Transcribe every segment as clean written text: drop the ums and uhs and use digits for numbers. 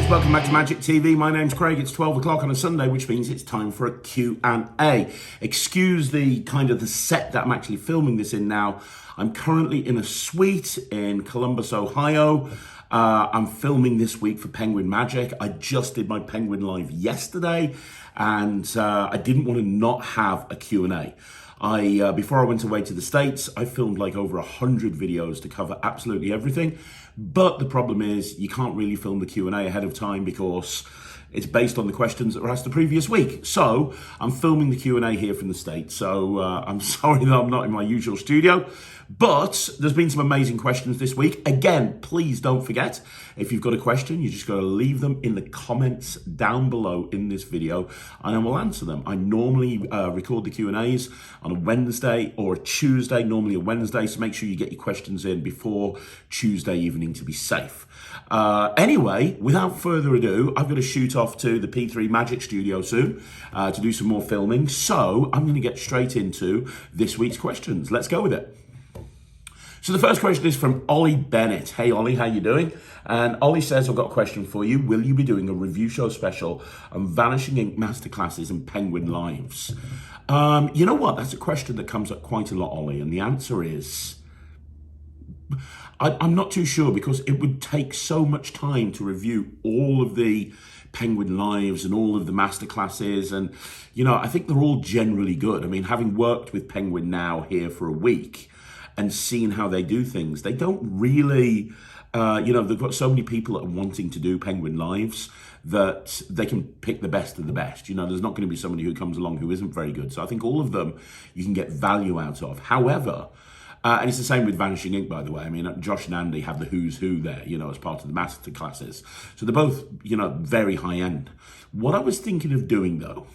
audience, welcome back to Magic TV. My name's Craig. It's 12 o'clock on a Sunday, which means it's time for a Q&A. Excuse the set that I'm actually filming this in now. I'm currently in a suite in Columbus, Ohio. I'm filming this week for Penguin Magic. I just did my Penguin Live yesterday, and I didn't want to not have a Q&A. Before I went away to the States, I filmed like over 100 videos to cover absolutely everything. But the problem is you can't really film the Q&A ahead of time because it's based on the questions that were asked the previous week. So I'm filming the Q&A here from the States. So I'm sorry that I'm not in my usual studio. But there's been some amazing questions this week. Again, please don't forget, if you've got a question, you just got to leave them in the comments down below in this video, and I will answer them. I normally record the Q&As on a Wednesday or a Tuesday, normally a Wednesday, so make sure you get your questions in before Tuesday evening to be safe. Anyway, without further ado, I've got to shoot off to the P3 Magic Studio soon to do some more filming, so I'm going to get straight into this week's questions. Let's go with it. So the first question is from Ollie Bennett. Hey Ollie, how you doing? And Ollie says, I've got a question for you. Will you be doing a review show special on Vanishing Ink Masterclasses and Penguin Lives? You know what? That's a question that comes up quite a lot, Ollie. And the answer is, I'm not too sure, because it would take so much time to review all of the Penguin Lives and all of the masterclasses. And, you know, I think they're all generally good. I mean, having worked with Penguin now here for a week, and seeing how they do things, they don't really, they've got so many people that are wanting to do Penguin Lives that they can pick the best of the best. You know, there's not going to be somebody who comes along who isn't very good. So I think all of them you can get value out of. However, and it's the same with Vanishing Ink, by the way. I mean, Josh and Andy have the who's who there, you know, as part of the master classes. So they're both, you know, very high end. What I was thinking of doing though,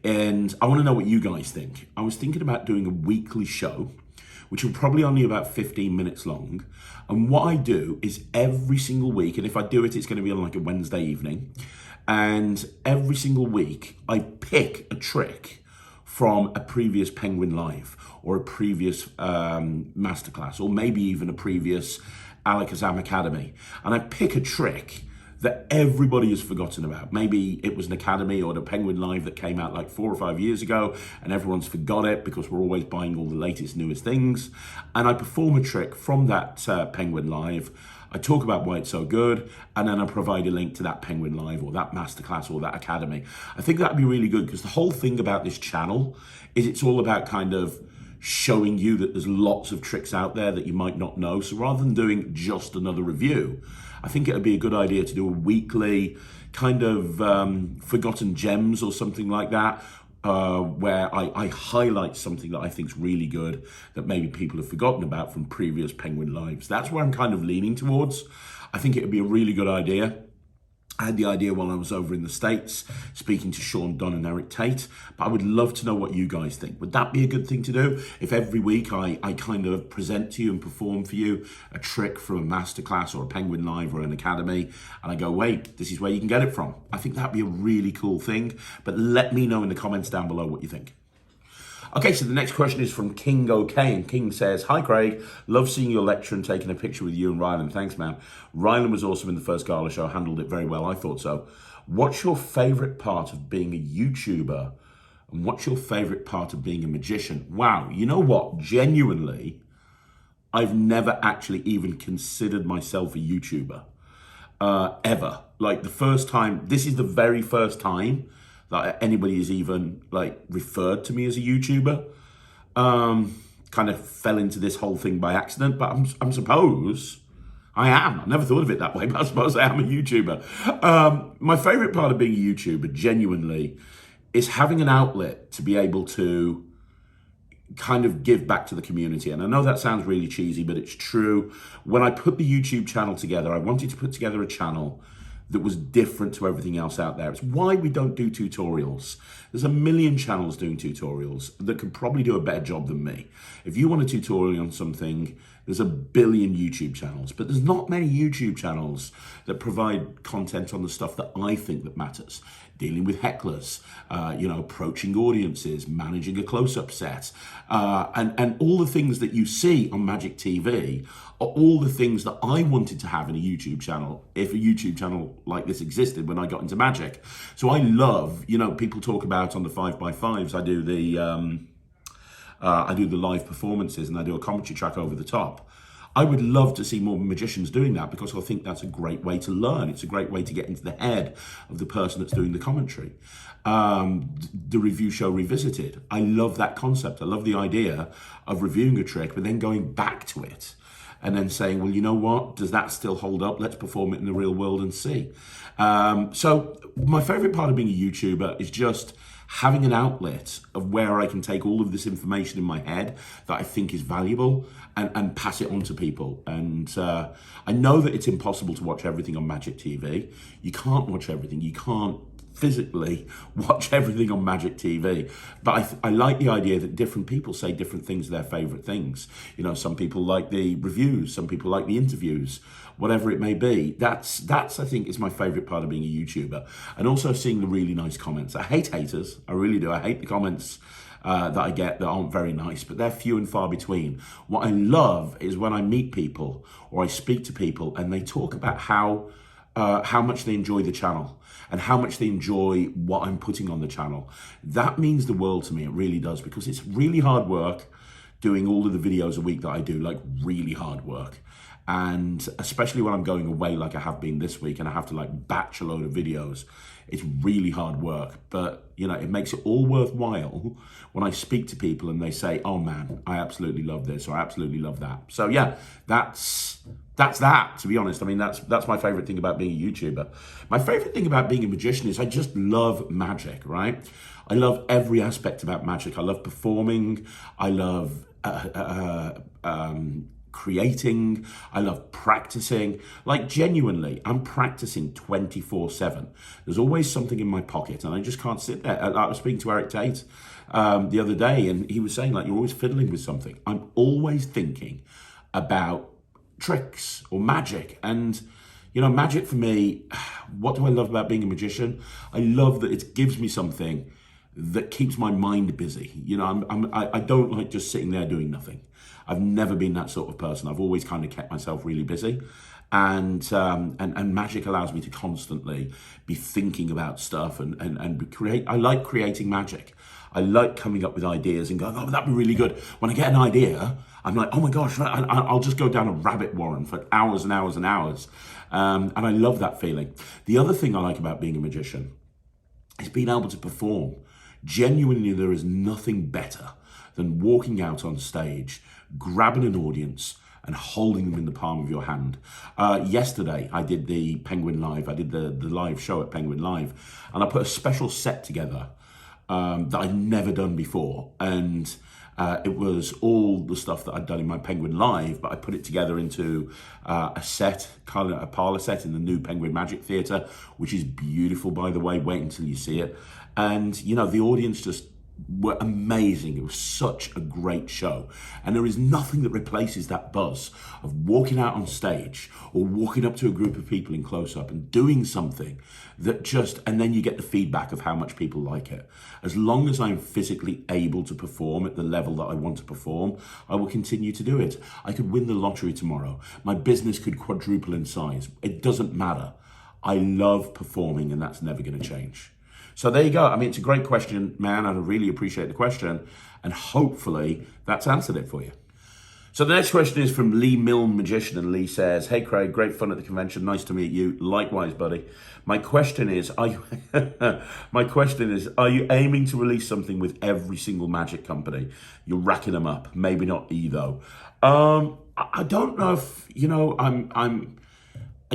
and I want to know what you guys think. I was thinking about doing a weekly show, which will probably only about 15 minutes long. And what I do is every single week, and if I do it, it's going to be on like a Wednesday evening. And every single week, I pick a trick from a previous Penguin Live or a previous masterclass, or maybe even a previous Alakazam Academy. And I pick a trick that everybody has forgotten about. Maybe it was an academy or the Penguin Live that came out like 4 or 5 years ago and everyone's forgot it because we're always buying all the latest, newest things. And I perform a trick from that Penguin Live. I talk about why it's so good, and then I provide a link to that Penguin Live or that masterclass or that academy. I think that'd be really good, because the whole thing about this channel is it's all about kind of showing you that there's lots of tricks out there that you might not know. So rather than doing just another review, I think it would be a good idea to do a weekly kind of forgotten gems or something like that, where I highlight something that I think is really good that maybe people have forgotten about from previous Penguin Lives. That's where I'm kind of leaning towards. I think it would be a really good idea. I had the idea while I was over in the States speaking to Sean Dunn and Eric Tate, but I would love to know what you guys think. Would that be a good thing to do? If every week I kind of present to you and perform for you a trick from a masterclass or a Penguin Live or an academy, and I go, wait, this is where you can get it from. I think that'd be a really cool thing, but let me know in the comments down below what you think. Okay, so the next question is from King OK, and King says, hi Craig, love seeing your lecture and taking a picture with you and Ryland. Thanks, man. Ryland was awesome in the first gala show, handled it very well, I thought so. What's your favorite part of being a YouTuber? And what's your favorite part of being a magician? Wow, you know what? Genuinely, I've never actually even considered myself a YouTuber, ever. Like the first time, this is the very first time that anybody has even like referred to me as a YouTuber. Kind of fell into this whole thing by accident, but I'm suppose I am. I never thought of it that way, but I suppose I am a YouTuber. My favorite part of being a YouTuber, genuinely, is having an outlet to be able to kind of give back to the community. And I know that sounds really cheesy, but it's true. When I put the YouTube channel together, I wanted to put together a channel that was different to everything else out there. It's why we don't do tutorials. There's a million channels doing tutorials that could probably do a better job than me. If you want a tutorial on something, there's a billion YouTube channels, but there's not many YouTube channels that provide content on the stuff that I think that matters. dealing with hecklers, approaching audiences, managing a close-up set, and all the things that you see on Magic TV are all the things that I wanted to have in a YouTube channel, if a YouTube channel like this existed when I got into Magic. So I love, people talk about on the 5x5s, I do the live performances and I do a commentary track over the top. I would love to see more magicians doing that because I think that's a great way to learn. It's a great way to get into the head of the person that's doing the commentary. The review show revisited. I love that concept. I love the idea of reviewing a trick, but then going back to it and then saying, well, you know what? Does that still hold up? Let's perform it in the real world and see. So my favorite part of being a YouTuber is just having an outlet of where I can take all of this information in my head that I think is valuable and pass it on to people. And I know that it's impossible to watch everything on Magic TV. You can't watch everything. You can't physically watch everything on Magic TV. But I like the idea that different people say different things are their favorite things. Some people like the reviews, some people like the interviews, whatever it may be. That's I think is my favorite part of being a YouTuber. And also seeing the really nice comments. I hate haters, I really do. I hate the comments that I get that aren't very nice, but they're few and far between. What I love is when I meet people or I speak to people and they talk about how much they enjoy the channel and how much they enjoy what I'm putting on the channel. That means the world to me, it really does, because it's really hard work doing all of the videos a week that I do, like really hard work. And especially when I'm going away like I have been this week and I have to like batch a load of videos, it's really hard work. But it makes it all worthwhile when I speak to people and they say, oh man, I absolutely love this or I absolutely love that. So yeah, that's that, to be honest. I mean, that's my favorite thing about being a YouTuber. My favorite thing about being a magician is I just love magic, right? I love every aspect about magic. I love performing. I love creating. I love practicing. Like genuinely, I'm practicing 24/7. There's always something in my pocket and I just can't sit there. I was speaking to Eric Tate the other day and he was saying, like, you're always fiddling with something. I'm always thinking about tricks or magic. And magic for me, what do I love about being a magician? I love that it gives me something that keeps my mind busy. I don't like just sitting there doing nothing. I've never been that sort of person. I've always kind of kept myself really busy. And magic allows me to constantly be thinking about stuff and create. I like creating magic. I like coming up with ideas and going, oh, that'd be really good. When I get an idea, I'm like, oh my gosh, I'll just go down a rabbit warren for hours and hours and hours. And I love that feeling. The other thing I like about being a magician is being able to perform. Genuinely, there is nothing better than walking out on stage, grabbing an audience and holding them in the palm of your hand. Yesterday, I did the Penguin Live. I did the live show at Penguin Live, and I put a special set together that I'd never done before. And it was all the stuff that I'd done in my Penguin Live, but I put it together into a set, kind of a parlor set in the new Penguin Magic Theatre, which is beautiful, by the way. Wait until you see it. And, the audience just were amazing. It was such a great show. And there is nothing that replaces that buzz of walking out on stage or walking up to a group of people in close-up and doing something that and then you get the feedback of how much people like it. As long as I'm physically able to perform at the level that I want to perform, I will continue to do it. I could win the lottery tomorrow. My business could quadruple in size. It doesn't matter. I love performing, and that's never going to change. So there you go. I mean, it's a great question, man. I really appreciate the question. And hopefully that's answered it for you. So the next question is from Lee Milne Magician. And Lee says, hey, Craig, great fun at the convention. Nice to meet you. Likewise, buddy. My question is, are you aiming to release something with every single magic company? You're racking them up. Maybe not E, though. I don't know if,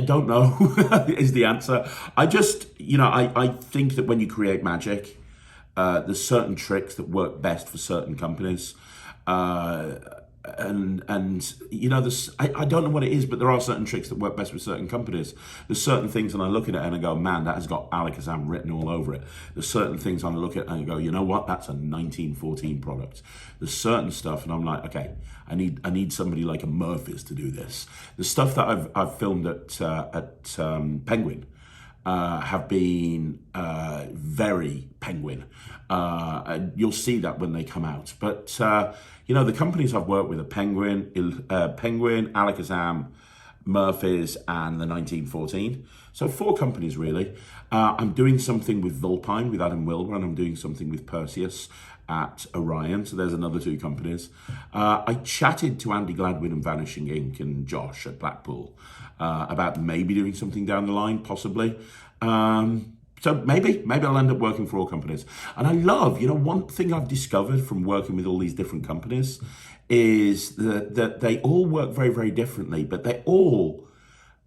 I don't know is the answer. I just, I think that when you create magic, there's certain tricks that work best for certain companies. There's, I don't know what it is, but there are certain tricks that work best with certain companies. There's certain things and I look at it and I go, man, that has got Alakazam written all over it. There's certain things and I look at it and I go, you know what, that's a 1914 product. There's certain stuff and I'm like, okay, I need somebody like a Murphy's to do this. The stuff that I've filmed at Penguin, have been very Penguin. And you'll see that when they come out. But, the companies I've worked with are Penguin, Alakazam, Murphy's, and the 1914. So 4 companies, really. I'm doing something with Vulpine, with Adam Wilber, and I'm doing something with Perseus at Orion. So there's another 2 companies. I chatted to Andy Gladwin and Vanishing Inc. and Josh at Blackpool about maybe doing something down the line, possibly. So maybe I'll end up working for all companies. And I love, one thing I've discovered from working with all these different companies is that they all work very, very differently, but they all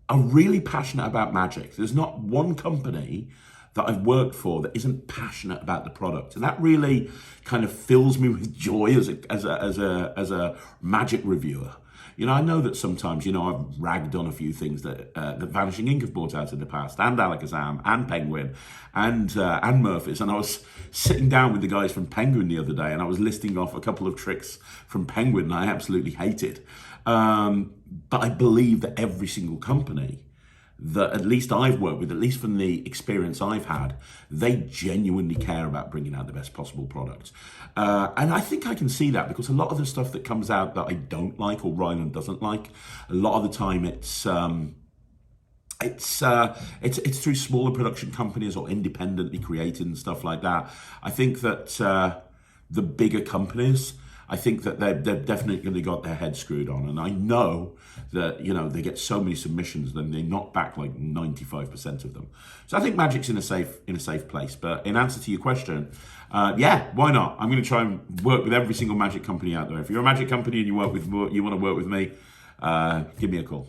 are really passionate about Magic. There's not one company that I've worked for that isn't passionate about the product. And that really kind of fills me with joy as a Magic reviewer. I know that sometimes, I've ragged on a few things that Vanishing Inc. have brought out in the past, and Alakazam, and Penguin, and Murphy's. And I was sitting down with the guys from Penguin the other day, and I was listing off a couple of tricks from Penguin that I absolutely hated. But I believe that every single company that at least I've worked with, at least from the experience I've had, they genuinely care about bringing out the best possible product. And I think I can see that because a lot of the stuff that comes out that I don't like or Ryland doesn't like, a lot of the time it's through smaller production companies or independently created and stuff like that. I think that the bigger companies, I think that they've definitely got their head screwed on. And I know that, they get so many submissions, then they knock back like 95% of them. So I think Magic's in a safe place. But in answer to your question, why not? I'm going to try and work with every single Magic company out there. If you're a Magic company and you want to work with me, give me a call.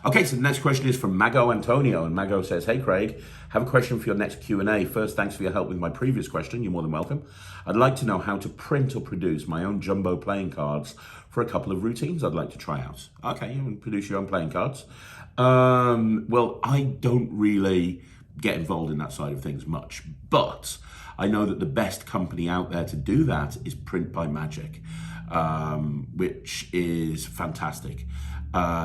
Okay, so the next question is from Mago Antonio, and Mago says, "Hey Craig, have a question for your next Q&A. First, thanks for your help with my previous question. You're more than welcome. I'd like to know how to print or produce my own jumbo playing cards for a couple of routines I'd like to try out." Okay, you can produce your own playing cards. Well, I don't really get involved in that side of things much, but I know that the best company out there to do that is Print by Magic, which is fantastic.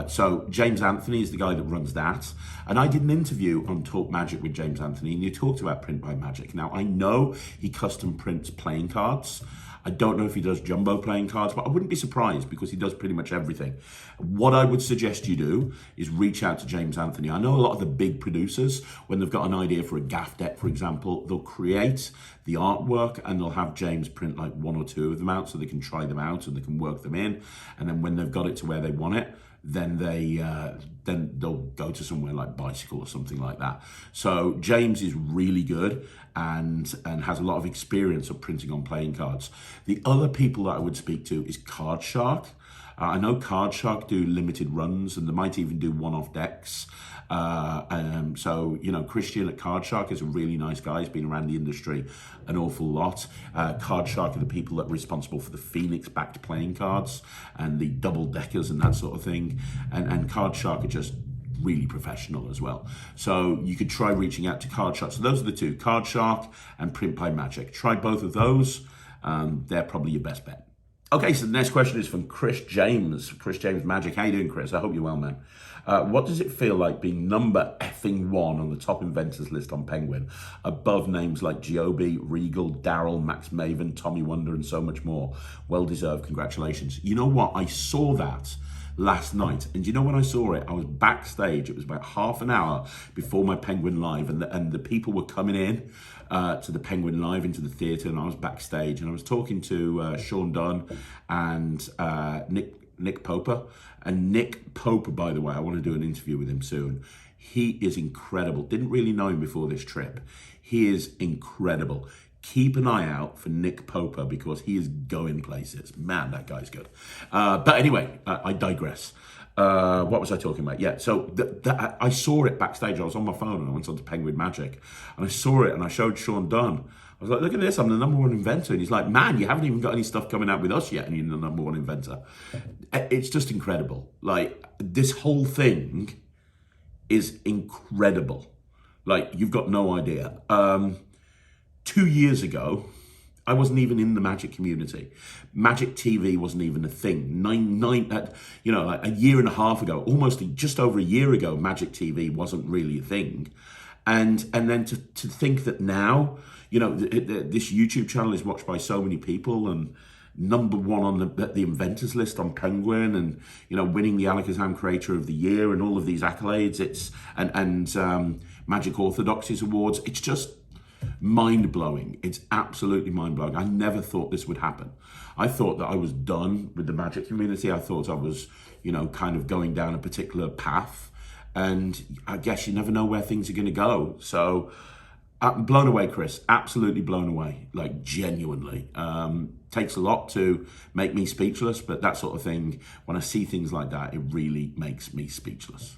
So James Anthony is the guy that runs that. And I did an interview on Talk Magic with James Anthony, and he talked about Print by Magic. Now, I know he custom prints playing cards. I don't know if he does jumbo playing cards, but I wouldn't be surprised because he does pretty much everything. What I would suggest you do is reach out to James Anthony. I know a lot of the big producers, when they've got an idea for a gaff deck, for example, they'll create the artwork and they'll have James print like 1 or 2 of them out so they can try them out and they can work them in. And then when they've got it to where they want it, then they'll go to somewhere like Bicycle or something like that. So James is really good and has a lot of experience of printing on playing cards. The other people that I would speak to is Card Shark. I know Card Shark do limited runs and they might even do one-off decks. So, Christian at Card Shark is a really nice guy. He's been around the industry an awful lot. Card Shark are the people that are responsible for the Phoenix-backed playing cards and the double-deckers and that sort of thing. And Card Shark are just really professional as well. So you could try reaching out to Card Shark. So those are the 2, Card Shark and Print by Magic. Try both of those. They're probably your best bet. Okay, so the next question is from Chris James Magic. How you doing, Chris? I hope you're well, man. What does it feel like being number effing 1 on the top inventors list on Penguin, above names like Giobi, Regal, Daryl, Max Maven, Tommy Wonder, and so much more? Well deserved. Congratulations. You know what? I saw that last night, and you know when I saw it, I was backstage. It was about half an hour before my Penguin Live, and the people were coming in to the Penguin Live into the theatre, and I was backstage, and I was talking to Sean Dunn and Nick Poper. And Nick Poper, by the way, I want to do an interview with him soon. He is incredible. Didn't really know him before this trip. He is incredible. Keep an eye out for Nick Poper because he is going places. Man, that guy's good. But anyway, I digress. What was I talking about? Yeah, so I saw it backstage. I was on my phone and I went on to Penguin Magic. And I saw it and I showed Sean Dunn. I was like, look at this, I'm the number 1 inventor. And he's like, man, you haven't even got any stuff coming out with us yet and you're the number 1 inventor. It's just incredible. Like, this whole thing is incredible. Like, you've got no idea. 2 years ago, I wasn't even in the Magic community. Magic TV wasn't even a thing. Like a year and a half ago, almost just over a year ago, Magic TV wasn't really a thing. And then to think that now, you know, this YouTube channel is watched by so many people and #1 on the inventors list on Penguin, and you know, winning the Alakazam Creator of the Year and all of these accolades. It's and Magic Orthodoxies awards. It's just mind-blowing. It's absolutely mind-blowing. I never thought this would happen. I thought that I was done with the Magic community. I thought I was, you know, kind of going down a particular path, and I guess you never know where things are going to go. So I'm blown away, Chris. Absolutely blown away. Like, genuinely. Takes a lot to make me speechless, but that sort of thing, when I see things like that, it really makes me speechless.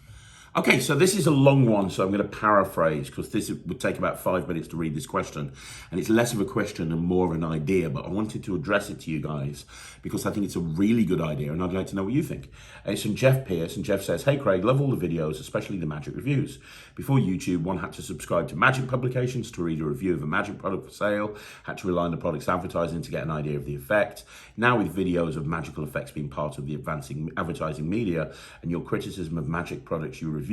Okay, so this is a long one, so I'm going to paraphrase, because this would take about 5 minutes to read this question. And it's less of a question and more of an idea, but I wanted to address it to you guys because I think it's a really good idea, and I'd like to know what you think. It's from Jeff Pierce, and Jeff says, "Hey Craig, love all the videos, especially the Magic reviews. Before YouTube, one had to subscribe to Magic publications to read a review of a Magic product for sale, had to rely on the product's advertising to get an idea of the effect. Now with videos of magical effects being part of the advancing advertising media, and your criticism of Magic products you review,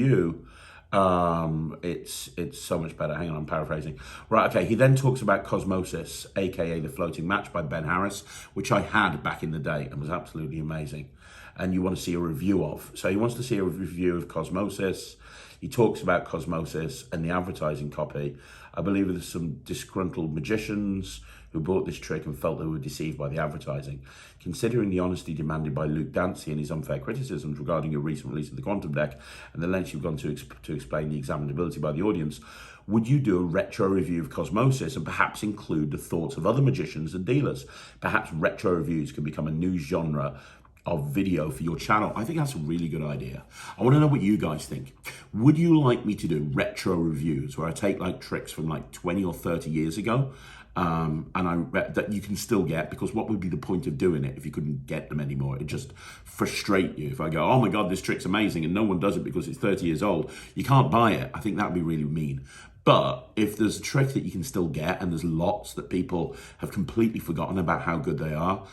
it's so much better." Hang on, I'm paraphrasing. Right, okay, he then talks about Cosmosis, aka The Floating Match by Ben Harris, which I had back in the day and was absolutely amazing, and you want to see a review of. So he wants to see a review of Cosmosis. He talks about Cosmosis and the advertising copy. I believe there's some disgruntled magicians who bought this trick and felt they were deceived by the advertising. Considering the honesty demanded by Luke Dancy and his unfair criticisms regarding your recent release of the Quantum Deck and the lengths you've gone to explain the examinability by the audience, would you do a retro review of Cosmosis and perhaps include the thoughts of other magicians and dealers? Perhaps retro reviews can become a new genre of video for your channel. I think that's a really good idea. I want to know what you guys think. Would you like me to do retro reviews where I take like tricks from like 20 or 30 years ago, that you can still get? Because what would be the point of doing it if you couldn't get them anymore? It'd just frustrate you if I go, oh my God, this trick's amazing, and no one does it because it's 30 years old. You can't buy it. I think that would be really mean. But if there's a trick that you can still get, and there's lots that people have completely forgotten about how good they are,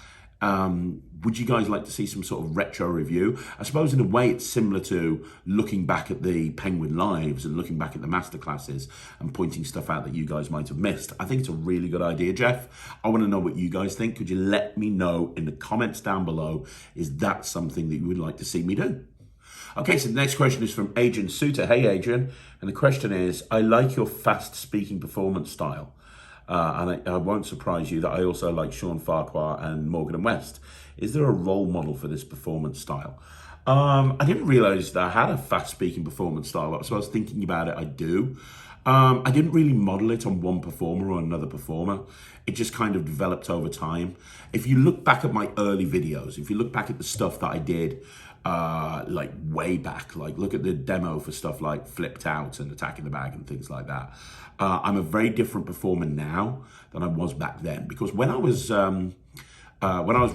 would you guys like to see some sort of retro review? I suppose in a way it's similar to looking back at the Penguin Lives and looking back at the Masterclasses and pointing stuff out that you guys might have missed. I think it's a really good idea, Jeff. I want to know what you guys think. Could you let me know in the comments down below? Is that something that you would like to see me do? Okay, so the next question is from Adrian Suter. Hey, Adrian. And the question is, I like your fast speaking performance style. And I won't surprise you that I also like Sean Farquhar and Morgan and West. Is there a role model for this performance style? I didn't realize that I had a fast-speaking performance style, so I was thinking about it. I do. I didn't really model it on one performer or another performer. It just kind of developed over time. If you look back at my early videos, if you look back at the stuff that I did like way back, like look at the demo for stuff like Flipped Out and Attacking the Bag and things like that. I'm a very different performer now than I was back then, because when I was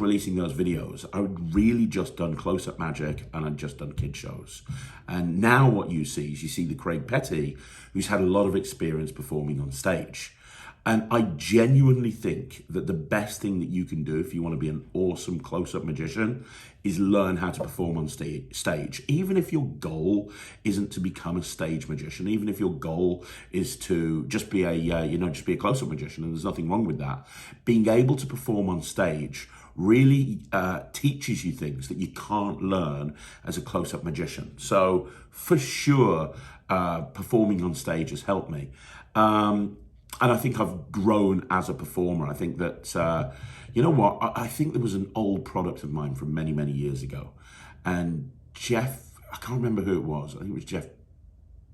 releasing those videos, I'd really just done close-up magic and I'd just done kid shows. And now what you see is you see the Craig Petty, who's had a lot of experience performing on stage. And I genuinely think that the best thing that you can do if you want to be an awesome close-up magician is learn how to perform on stage. Even if your goal isn't to become a stage magician, even if your goal is to just be just be a close-up magician, and there's nothing wrong with that, being able to perform on stage really teaches you things that you can't learn as a close-up magician. So for sure, performing on stage has helped me. And I think I've grown as a performer. I think that, you know what, I think there was an old product of mine from many, many years ago. And Jeff, I can't remember who it was. I think it was Jeff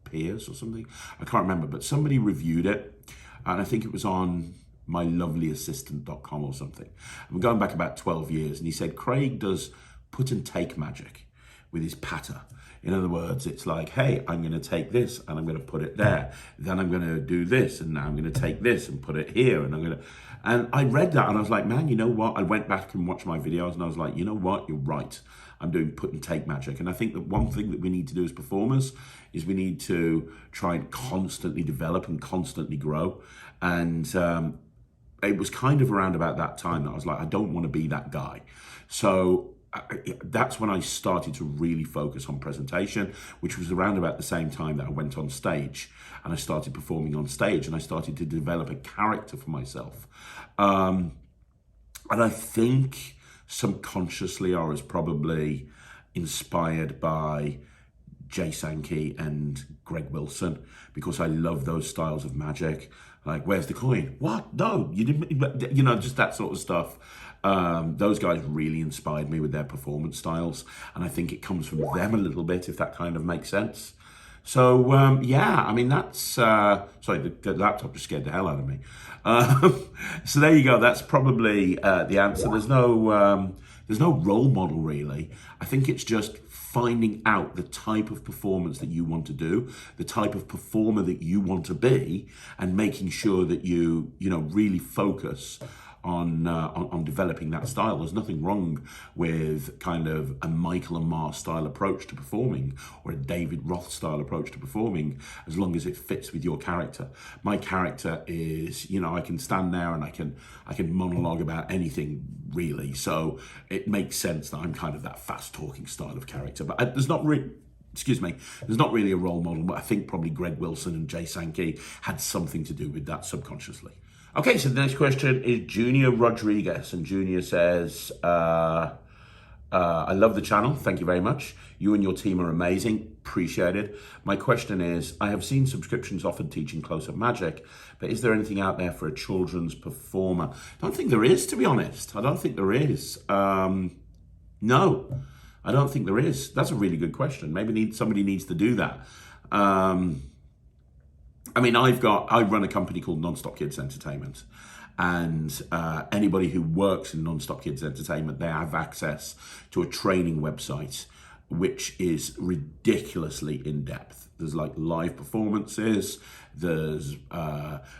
Pierce or something. I can't remember, but somebody reviewed it. And I think it was on mylovelyassistant.com or something. I'm going back about 12 years. And he said, Craig does put and take magic with his patter. In other words, it's like, hey, I'm going to take this and I'm going to put it there. Then I'm going to do this, and now I'm going to take this and put it here. And I read that and I was like, man, you know what? I went back and watched my videos and I was like, you know what? You're right. I'm doing put and take magic. And I think that one thing that we need to do as performers is we need to try and constantly develop and constantly grow. And it was kind of around about that time that I was like, I don't want to be that guy. So that's when I started to really focus on presentation, which was around about the same time that I went on stage and I started performing on stage and I started to develop a character for myself. And I think subconsciously I was probably inspired by Jay Sankey and Greg Wilson because I love those styles of magic. Like, where's the coin? What? No, you didn't, you know, just that sort of stuff. Those guys really inspired me with their performance styles. And I think it comes from them a little bit, if that kind of makes sense. So, yeah, I mean, that's, sorry, the laptop just scared the hell out of me. So there you go. That's probably the answer. There's no role model really. I think it's just finding out the type of performance that you want to do, the type of performer that you want to be, and making sure that you really focus on developing that style. There's nothing wrong with kind of a Michael and Mars style approach to performing or a David Roth style approach to performing, as long as it fits with your character. My character is, I can stand there and I can monologue about anything really. So it makes sense that I'm kind of that fast talking style of character. But there's not really a role model, but I think probably Greg Wilson and Jay Sankey had something to do with that subconsciously. Okay, so the next question is Junior Rodriguez, and Junior says, I love the channel, thank you very much. You and your team are amazing, appreciate it. My question is, I have seen subscriptions offered teaching close-up magic, but is there anything out there for a children's performer? I don't think there is, to be honest. I don't think there is. No, I don't think there is. That's a really good question. Maybe somebody needs to do that. I mean, I run a company called Nonstop Kids Entertainment, and anybody who works in Nonstop Kids Entertainment, they have access to a training website, which is ridiculously in-depth. There's like live performances, there's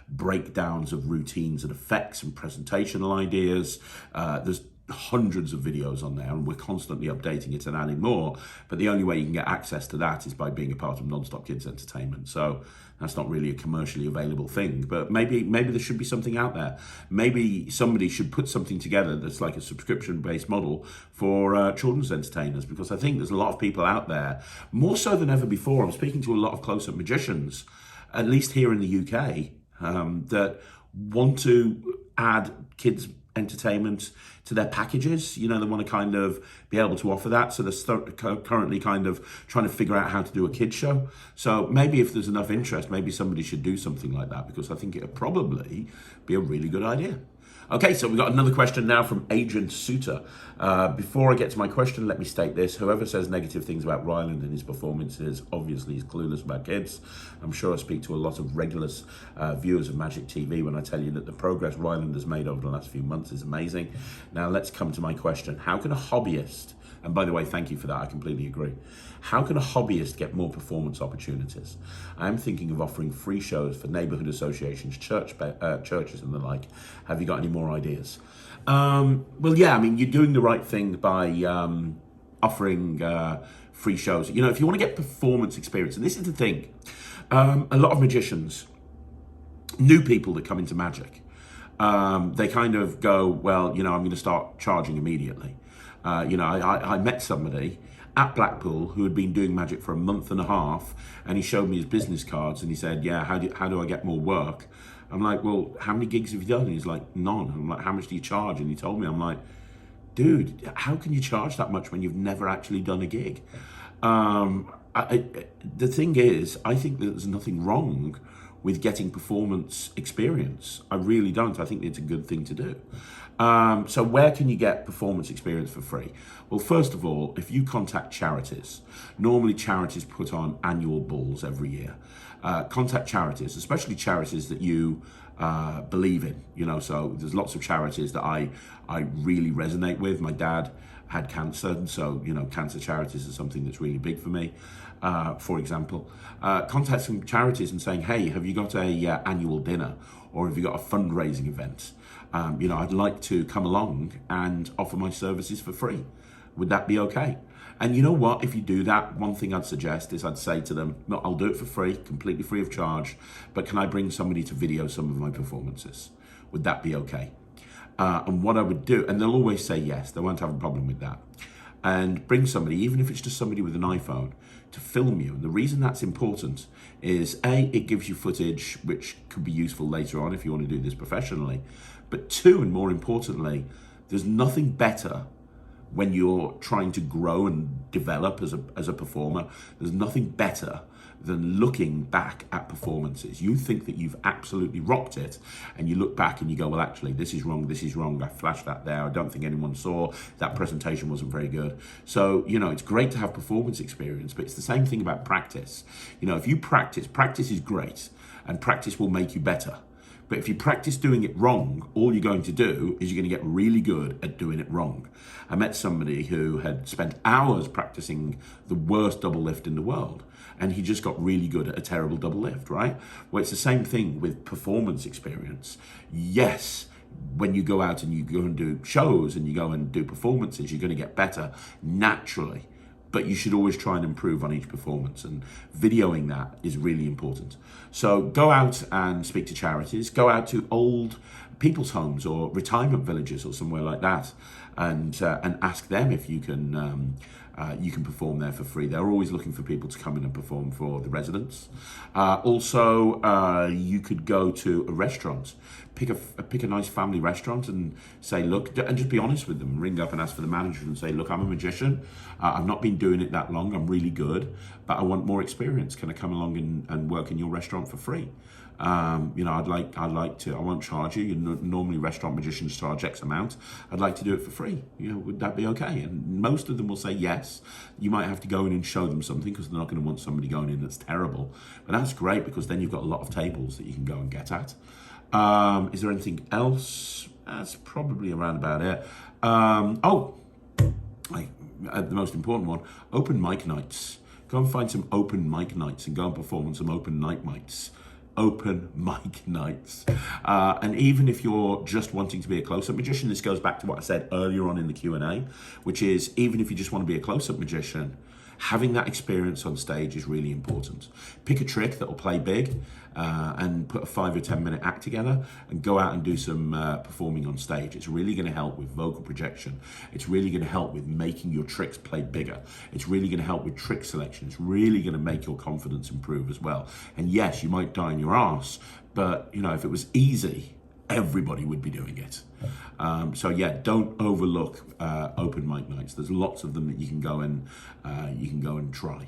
breakdowns of routines and effects and presentational ideas, there's hundreds of videos on there, and we're constantly updating it and adding more. But the only way you can get access to that is by being a part of Nonstop Kids Entertainment. So that's not really a commercially available thing, but maybe there should be something out there. Maybe somebody should put something together that's like a subscription-based model for children's entertainers, because I think there's a lot of people out there, more so than ever before. I'm speaking to a lot of close-up magicians, at least here in the UK, that want to add kids entertainment to their packages. They want to kind of be able to offer that. So they're currently kind of trying to figure out how to do a kids show. So maybe if there's enough interest, maybe somebody should do something like that, because I think it would probably be a really good idea. Okay, so we've got another question now from Agent Suter. Before I get to my question, let me state this. Whoever says negative things about Ryland and his performances obviously is clueless about kids. I'm sure I speak to a lot of regular viewers of Magic TV when I tell you that the progress Ryland has made over the last few months is amazing. Now let's come to my question. How can a hobbyist, and by the way, thank you for that, I completely agree. How can a hobbyist get more performance opportunities? I'm thinking of offering free shows for neighborhood associations, churches and the like. Have you got any more ideas? Well, yeah, I mean, you're doing the right thing by offering free shows. If you want to get performance experience, and this is the thing, a lot of magicians, new people that come into magic, they kind of go, well, I'm going to start charging immediately. I met somebody at Blackpool who had been doing magic for a month and a half, and he showed me his business cards and he said, yeah, how do I get more work? I'm like, well, how many gigs have you done? And he's like, none. I'm like, how much do you charge? And he told me, I'm like, dude, how can you charge that much when you've never actually done a gig? The thing is, I think that there's nothing wrong with getting performance experience. I really don't. I think it's a good thing to do. So where can you get performance experience for free? Well, first of all, if you contact charities, normally charities put on annual balls every year. Contact charities, especially charities that you believe in. So there's lots of charities that I really resonate with. My dad had cancer, and so cancer charities are something that's really big for me. For example, contact some charities and saying, hey, have you got a annual dinner, or have you got a fundraising event? I'd like to come along and offer my services for free. Would that be okay? And you know what? If you do that, one thing I'd suggest is I'd say to them, no, I'll do it for free, completely free of charge, but can I bring somebody to video some of my performances? Would that be okay? And what I would do, and they'll always say yes, they won't have a problem with that. and bring somebody, even if it's just somebody with an iPhone, to film you. And the reason that's important is A, it gives you footage which could be useful later on if you want to do this professionally. But two, and more importantly, there's nothing better when you're trying to grow and develop as a performer. There's nothing better than looking back at performances. You think that you've absolutely rocked it, and you look back and you go, well, actually, this is wrong, I flashed that there, I don't think anyone saw, that presentation wasn't very good. So, it's great to have performance experience, but it's the same thing about practice. If you practice is great, and practice will make you better. But if you practice doing it wrong, all you're going to do is you're going to get really good at doing it wrong. I met somebody who had spent hours practicing the worst double lift in the world, and he just got really good at a terrible double lift, right? Well, it's the same thing with performance experience. Yes, when you go out and you go and do shows and you go and do performances, you're going to get better naturally. But you should always try and improve on each performance, and videoing that is really important. So go out and speak to charities, go out to old people's homes or retirement villages or somewhere like that, and ask them if you can perform there for free. They're always looking for people to come in and perform for the residents. Also, you could go to a restaurant, pick a nice family restaurant and say, look, and just be honest with them. Ring up and ask for the manager and say, look, I'm a magician. I've not been doing it that long. I'm really good, but I want more experience. Can I come along and work in your restaurant for free? I'd like to, I won't charge you. Normally restaurant magicians charge X amount. I'd like to do it for free. Would that be okay? And most of them will say yes. You might have to go in and show them something because they're not going to want somebody going in that's terrible. But that's great because then you've got a lot of tables that you can go and get at. Is there anything else? That's probably around about it. The most important one, open mic nights. Go and find some open mic nights and go and perform on some open mic nights. Open mic nights. And even if you're just wanting to be a close-up magician, this goes back to what I said earlier on in the Q&A, which is even if you just want to be a close-up magician, having that experience on stage is really important. Pick a trick that will play big and put a 5 or 10 minute act together and go out and do some performing on stage. It's really going to help with vocal projection. It's really going to help with making your tricks play bigger. It's really going to help with trick selection. It's really going to make your confidence improve as well. And yes, you might die in your ass, but if it was easy, everybody would be doing it. So yeah, don't overlook open mic nights. There's lots of them that you can go and try.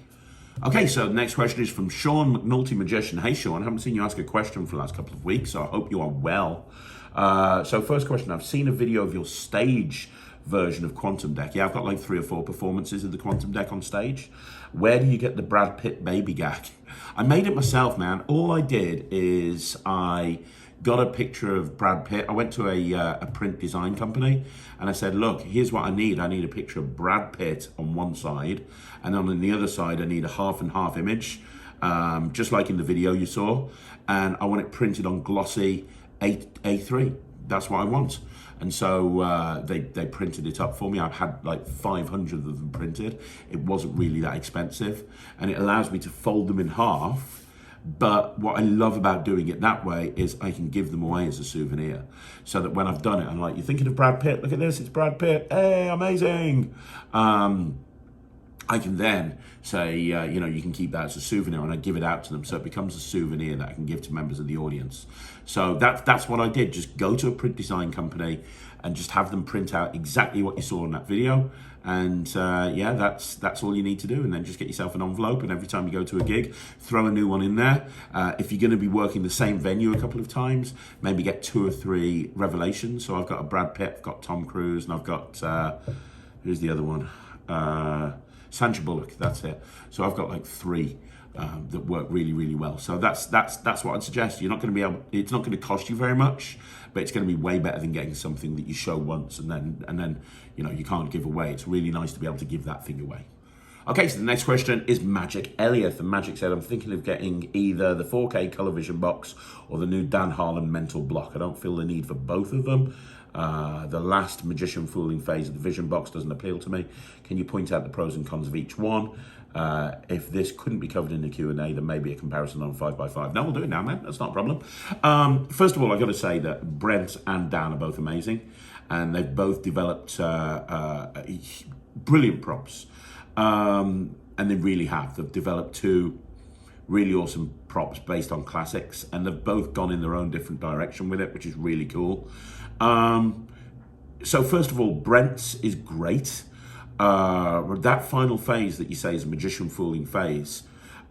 Okay, so the next question is from Sean McNulty Magician. Hey Sean, I haven't seen you ask a question for the last couple of weeks, so I hope you are well. So first question, I've seen a video of your stage version of Quantum Deck. Yeah, I've got like 3 or 4 performances of the Quantum Deck on stage. Where do you get the Brad Pitt baby gag? I made it myself, man. All I did is I got a picture of Brad Pitt. I went to a print design company and I said, look, here's what I need. I need a picture of Brad Pitt on one side, and then on the other side, I need a half and half image, just like in the video you saw. And I want it printed on glossy A3. That's what I want. And so they printed it up for me. I've had like 500 of them printed. It wasn't really that expensive. And it allows me to fold them in half. But what I love about doing it that way is I can give them away as a souvenir. So that when I've done it, I'm like, you thinking of Brad Pitt? Look at this, it's Brad Pitt. Hey, amazing. I can then say, you can keep that as a souvenir, and I give it out to them. So it becomes a souvenir that I can give to members of the audience. So that's what I did. Just go to a print design company and just have them print out exactly what you saw in that video. And that's all you need to do. And then just get yourself an envelope, and every time you go to a gig, throw a new one in there. If you're going to be working the same venue a couple of times, maybe get 2 or 3 revelations. So I've got a Brad Pitt, I've got Tom Cruise, and I've got, who's the other one? Sandra Bullock, that's it. So I've got like 3 that work really, really well. So that's what I'd suggest. You're not going to be able, it's not going to cost you very much, but it's going to be way better than getting something that you show once and then you can't give away. It's really nice to be able to give that thing away. Okay, so the next question is Magic Elliot. And Magic said, I'm thinking of getting either the 4K Color Vision box or the new Dan Harlan Mental Block. I don't feel the need for both of them. The last magician fooling phase of the Vision box doesn't appeal to me. Can you point out the pros and cons of each one? If this couldn't be covered in the Q&A, then maybe a comparison on 5x5. No, we'll do it now, man. That's not a problem. First of all, I've got to say that Brent and Dan are both amazing, and they've both developed brilliant props. And they really have. They've developed two really awesome props based on classics, and they've both gone in their own different direction with it, which is really cool. So first of all, Brent's is great. That final phase that you say is a magician fooling phase,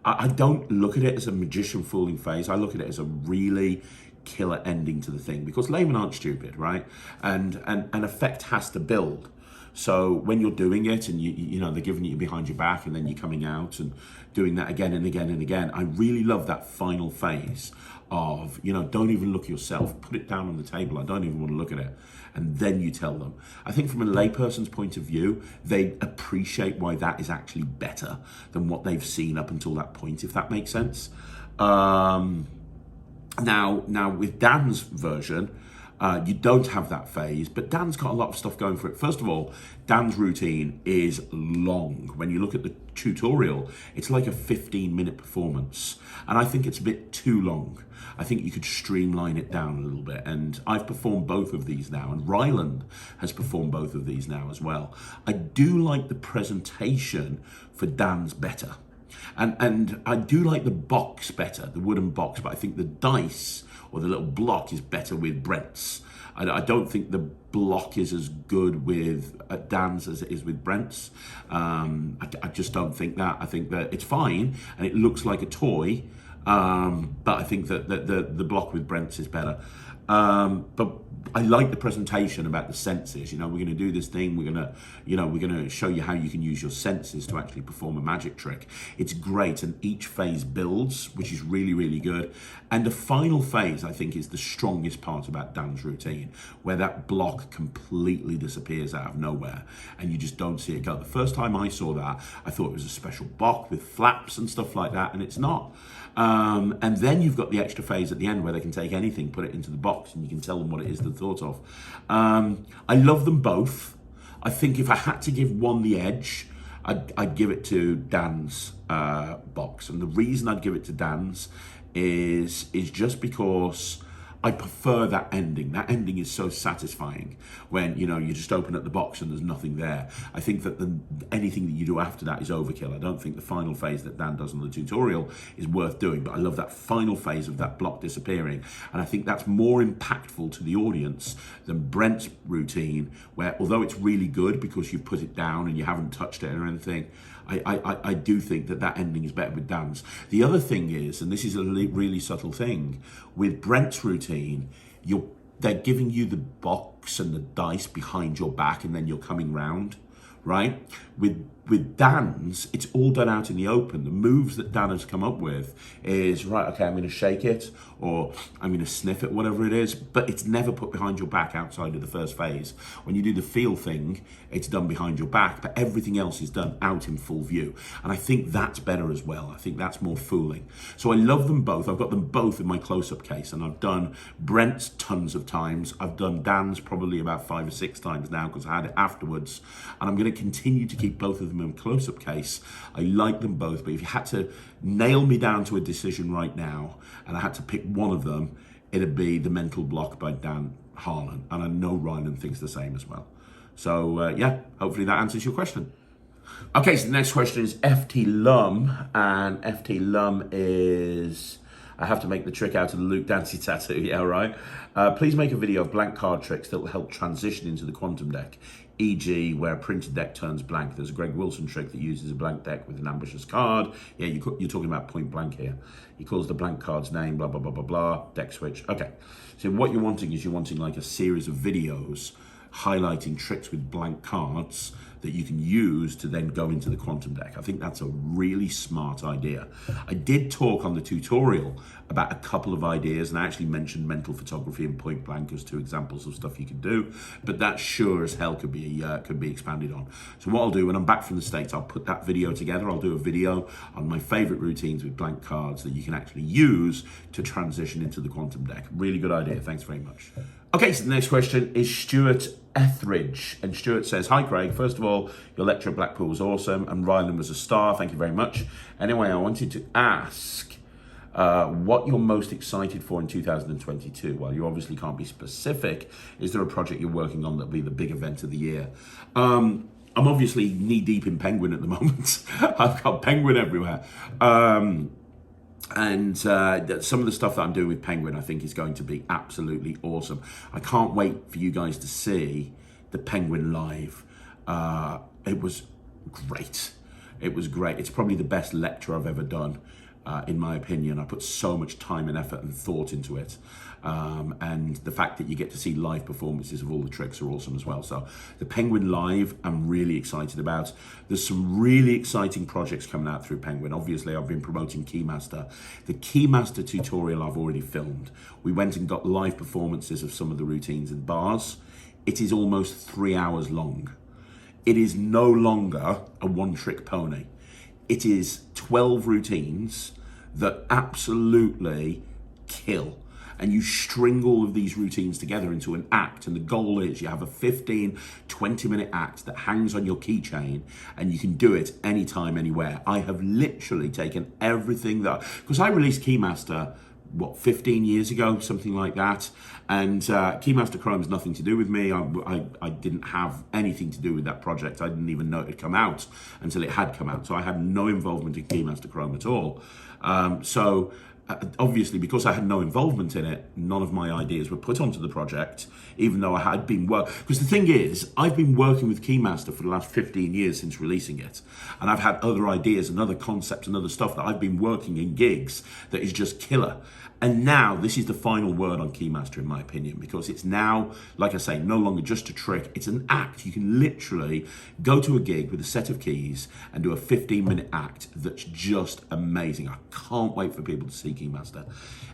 I don't look at it as a magician fooling phase. I look at it as a really killer ending to the thing, because laymen aren't stupid, right? And an effect has to build. So when you're doing it and you know they're giving you behind your back and then you're coming out and doing that again and again and again, I really love that final phase of, you know, don't even look at yourself, put it down on the table, I don't even want to look at it, and then you tell them. I think from a layperson's point of view, they appreciate why that is actually better than what they've seen up until that point, if that makes sense. Now with Dan's version, you don't have that phase, but Dan's got a lot of stuff going for it. First of all, Dan's routine is long. When you look at the tutorial, it's like a 15-minute performance, and I think it's a bit too long. I think you could streamline it down a little bit, and I've performed both of these now, and Ryland has performed both of these now as well. I do like the presentation for Dan's better, and I do like the box better, the wooden box, but I think the dice or the little block is better with Brent's. I don't think the block is as good with Dan's as it is with Brent's. I just don't think that. I think that it's fine and it looks like a toy, but I think that the block with Brent's is better. But I like the presentation about the senses. You know, we're going to do this thing. We're going to show you how you can use your senses to actually perform a magic trick. It's great, and each phase builds, which is really, really good. And the final phase, I think, is the strongest part about Dan's routine, where that block completely disappears out of nowhere, and you just don't see it go. The first time I saw that, I thought it was a special block with flaps and stuff like that, and it's not. And then you've got the extra phase at the end where they can take anything, put it into the box, and you can tell them what it is they're thought of. I love them both. I think if I had to give one the edge, I'd give it to Dan's box. And the reason I'd give it to Dan's is just because I prefer that ending. That ending is so satisfying when, you know, you just open up the box and there's nothing there. I think that anything that you do after that is overkill. I don't think the final phase that Dan does on the tutorial is worth doing, but I love that final phase of that block disappearing. And I think that's more impactful to the audience than Brent's routine, where although it's really good because you've put it down and you haven't touched it or anything, I do think that ending is better with Dan's. The other thing is, and this is a really subtle thing, with Brent's routine, they're giving you the box and the dice behind your back and then you're coming round, right? With Dan's, it's all done out in the open. The moves that Dan has come up with is, right, okay, I'm going to shake it or I'm going to sniff it, whatever it is, but it's never put behind your back outside of the first phase. When you do the feel thing, it's done behind your back, but everything else is done out in full view. And I think that's better as well. I think that's more fooling. So I love them both. I've got them both in my close-up case, and I've done Brent's tons of times. I've done Dan's probably about 5 or 6 times now because I had it afterwards, and I'm going to continue to keep both of them in close-up case. I like them both, but if you had to nail me down to a decision right now and I had to pick one of them, it'd be The Mental Block by Dan Harlan, and I know Ryland thinks the same as well. So yeah, hopefully that answers your question. Okay, so the next question is FT Lum, and FT Lum is, I have to make the trick out of the Luke Dancy tattoo, yeah, right. Please make a video of blank card tricks that will help transition into the quantum deck, e.g. where a printed deck turns blank. There's a Greg Wilson trick that uses a blank deck with an ambitious card. Yeah, you're talking about point blank here. He calls the blank card's name, blah, blah, blah, blah, blah, deck switch. Okay, so what you're wanting is you're wanting like a series of videos highlighting tricks with blank cards that you can use to then go into the quantum deck. I think that's a really smart idea. I did talk on the tutorial about a couple of ideas, and I actually mentioned mental photography and point blank as 2 examples of stuff you can do, but that sure as hell could be expanded on. So what I'll do when I'm back from the States, I'll put that video together. I'll do a video on my favorite routines with blank cards that you can actually use to transition into the quantum deck. Really good idea, thanks very much. Okay, so the next question is Stuart Etheridge, and Stuart says, hi Craig, first of all, your lecture at Blackpool was awesome and Ryland was a star, thank you very much. Anyway, I wanted to ask what you're most excited for in 2022. Well, you obviously can't be specific. Is there a project you're working on that'll be the big event of the year? I'm obviously knee deep in penguin at the moment. I've got penguin everywhere. And some of the stuff that I'm doing with penguin, I think, is going to be absolutely awesome. I can't wait for you guys to see the penguin live. It was great. It was great. It's probably the best lecture I've ever done, in my opinion. I put so much time and effort and thought into it. And the fact that you get to see live performances of all the tricks are awesome as well. So the Penguin Live, I'm really excited about. There's some really exciting projects coming out through Penguin. Obviously, I've been promoting Keymaster. The Keymaster tutorial I've already filmed. We went and got live performances of some of the routines and bars. It is almost 3 hours long. It is no longer a one-trick pony. It is 12 routines that absolutely kill. And you string all of these routines together into an act. And the goal is you have a 15, 20-minute act that hangs on your keychain, and you can do it anytime, anywhere. I have literally taken everything that, because I released Keymaster, 15 years ago, something like that. And Keymaster Chrome has nothing to do with me. I didn't have anything to do with that project. I didn't even know it had come out until it had come out. So I had no involvement in Keymaster Chrome at all. Obviously, because I had no involvement in it, none of my ideas were put onto the project, even though I had been because the thing is, I've been working with Keymaster for the last 15 years since releasing it. And I've had other ideas and other concepts and other stuff that I've been working in gigs that is just killer. And now this is the final word on Keymaster, in my opinion, because it's now, like I say, no longer just a trick. It's an act. You can literally go to a gig with a set of keys and do a 15-minute act that's just amazing. I can't wait for people to see Keymaster.